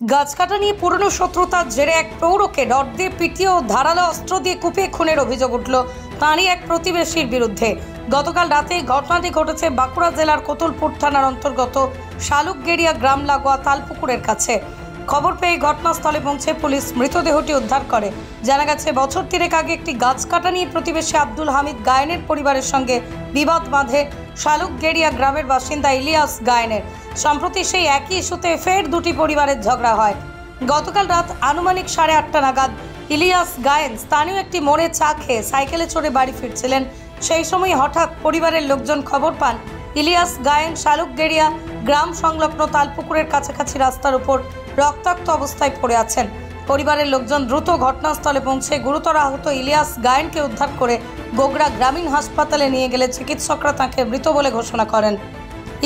গাছ কাটা নিয়ে পুরনো শত্রুতার জেরে এক প্রৌঢ়কে রড দিয়ে পিটিয়ে ও ধারালো অস্ত্র দিয়ে কুপিয়ে খুনের অভিযোগ উঠল তাঁরই এক প্রতিবেশীর বিরুদ্ধে। গতকাল রাতে ঘটনাটি ঘটেছে বাঁকুড়া জেলার কোতুলপুর থানার অন্তর্গত শালুকগেড়িয়া গ্রাম লাগোয়া তালপুকুরের কাছে। খবর পেয়ে ঘটনাস্থলে পৌঁছে পুলিশ মৃতদেহটি উদ্ধার করে। জানা গেছে, বছর 3 আগে একটি গাছ কাটা নিয়ে প্রতিবেশী আব্দুল হামিদ গায়েনের পরিবারের সঙ্গে বিবাদ বাঁধে শালুকগেড়িয়া গ্রামের বাসিন্দা ইলিয়াস গায়েনের। সম্প্রতি সেই একই ইস্যুতে ফের দুটি পরিবারের ঝগড়া হয়। গতকাল রাত আনুমানিক 8:30 নাগাদ ইলিয়াস গায়েন স্থানীয় একটি মোড়ে চা খেয়ে সাইকেলে চড়ে বাড়ি ফিরছিলেন। সেই সময় হঠাৎ পরিবারের লোকজন খবর পান ইলিয়াস গায়েন শালুকগেড়িয়া গ্রাম সংলগ্ন তালপুকুরের কাছাকাছি রাস্তার উপর রক্তাক্ত অবস্থায় পড়ে আছেন। পরিবারের লোকজন দ্রুত ঘটনাস্থলে পৌঁছে গুরুতর আহত ইলিয়াস গায়েনকে উদ্ধার করে গোগড়া গ্রামীণ হাসপাতালে নিয়ে গেলে চিকিৎসকরা তাঁকে মৃত বলে ঘোষণা করেন।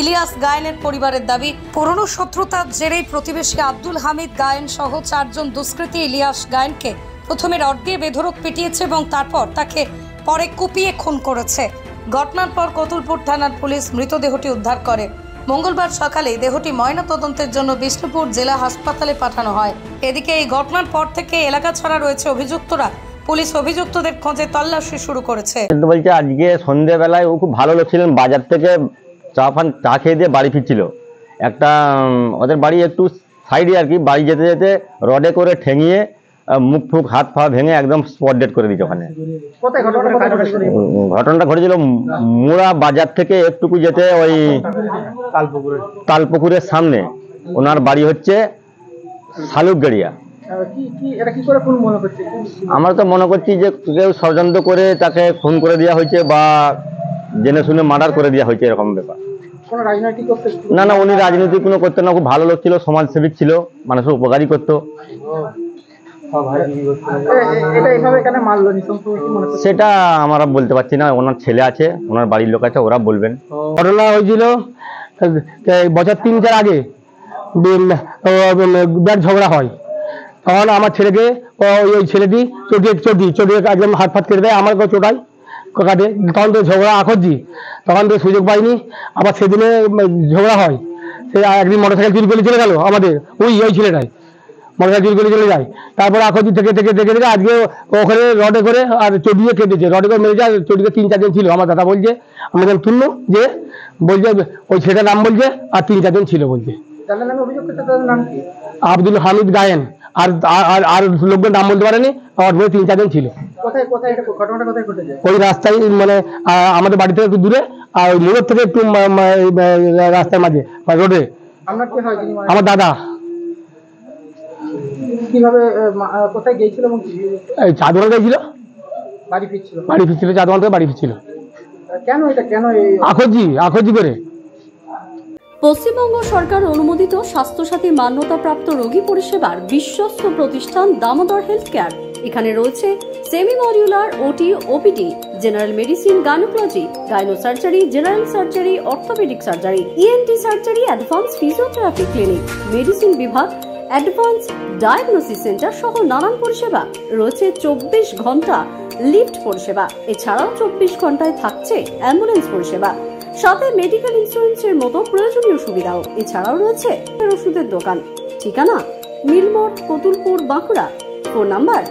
ইলিয়াস গায়েনের পরিবারের দাবি, পুরনো শত্রুতার জেরেই প্রতিবেশী আব্দুল হামিদ গায়েন সহ 4 জন দুষ্কৃতী ইলিয়াস গায়েনকে প্রথমে রড দিয়ে বেধড়ক পিটিয়েছে এবং তারপর তাকে পরে কুপিয়ে খুন করেছে। ঘটনার পর কোতুলপুর থানার পুলিশ মৃতদেহটি উদ্ধার করে। মঙ্গলবার সকালে দেহটি ময়নাতদন্তের জন্য বিষ্ণুপুর জেলা হাসপাতালে পাঠানো হয়। এদিকে এই ঘটনার পর থেকে এলাকা ছাড়া রয়েছে অভিযুক্তরা। পুলিশ অভিযুক্তদের খোঁজে তল্লাশি শুরু করেছে। বলছে আজকে সন্ধ্যেবেলায় ও খুব ভালো লোক ছিলেন, বাজার থেকে চা খেয়ে দিয়ে বাড়ি ফিরছিল। একটা ওদের বাড়ি একটু সাইডে আর কি, বাড়ি যেতে যেতে রডে করে ঠেঙিয়ে মুখ ফুক হাত পা ভেঙে একদম স্পট ডেড করে দিচ্ছে। ওখানে ঘটনাটা ঘটেছিল মুড়া বাজার থেকে একটুকু যেতে ওই তালপুকুরের সামনে। ওনার বাড়ি হচ্ছে শালুকগেড়িয়া। আমরা তো মনে করছি যে কেউ ষড়যন্ত্র করে তাকে খুন করে দেওয়া হয়েছে বা জেনে শুনে মার্ডার করে দেওয়া হয়েছে, এরকম ব্যাপার। না না, উনি রাজনীতি কোনো করতেন না, খুব ভালো লোক ছিল, সমাজসেবী ছিল, মানুষের উপকারী করতো। সেটা আমরা বলতে পারছি না, ওনার ছেলে আছে, ওনার বাড়ির লোক আছে, ওরা বলবেন। ঘটনা হয়েছিল বছর 3-4 আগে, ব্যাগ ঝগড়া হয়। তখন আমার ছেলেকে ওই ছেলেটি চটিয়ে একদম হাত ফাত কেটে দেয়, আমার চোটায় কাটে। তখন তো ঝগড়া আখজি, তখন তো সুযোগ পাইনি। আবার সেদিনে ঝগড়া হয়, সে একদিন মোটরসাইকেল চুরি করে চলে গেল আমাদের ওই ছেলেটাই, মোটরসাইকেল চুরি করে চলে যায়। তারপরে আখজি থেকে আজকে ওখানে রডে করে আর চটিয়ে কেটেছে, রডে করে মেরেছে। আর চটিতে 3-4 জন ছিল, আমার দাদা বলছে, আমি যখন তুললো যে বলছে ওই ছেলেটার নাম বলছে আর 3-4 জন ছিল বলছে। আব্দুল হামিদ গায়েন আর লোকদের নাম বলতে পারেনি, আমার 3-4 জন ছিল। ওই রাস্তায় মানে আমাদের বাড়ি থেকে একটু দূরে, আর ওই মোড় থেকে একটু রাস্তার মাঝে রোডে। আমার দাদা। কিভাবে কোথায় গিয়েছিল? চা দোকান গিয়েছিল, বাড়ি ফিরছিল, চা দোকান থেকে বাড়ি ফিরছিল। কেন আখজি করে। পশ্চিমবঙ্গ সরকার অনুমোদিত স্বাস্থ্যসাথী মান্যতাপ্রাপ্ত রোগী পরিষেবার বিশ্বস্ত প্রতিষ্ঠান দামোদর হেলথ কেয়ার। এখানে রয়েছে semi modular OT, OPD, general medicine, gynaecology, gynae surgery, general surgery, orthopaedic surgery, ENT surgery, advance physiotherapy clinic, medicine বিভাগ, অ্যাডভান্স ডায়াগনোসিস সেন্টার সহ নানান পরিষেবা রয়েছে। 24 ঘন্টা লিফট পরিষেবা, এছাড়াও 24 ঘন্টায় থাকছে অ্যাম্বুলেন্স পরিষেবা, সাথে মেডিকেল ইন্স্যুরেন্সের মতো প্রয়োজনীয় সুবিধাও। এছাড়াও রয়েছে ওষুধের দোকান। ঠিকানা মিলমোড়, কোতুলপুর, বাঁকুড়া। ফোন নাম্বার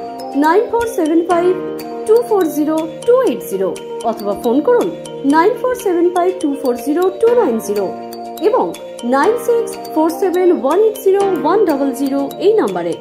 9475240280 অথবা ফোন করুন 9475240290 এবং 9647180100 এই নাম্বারে।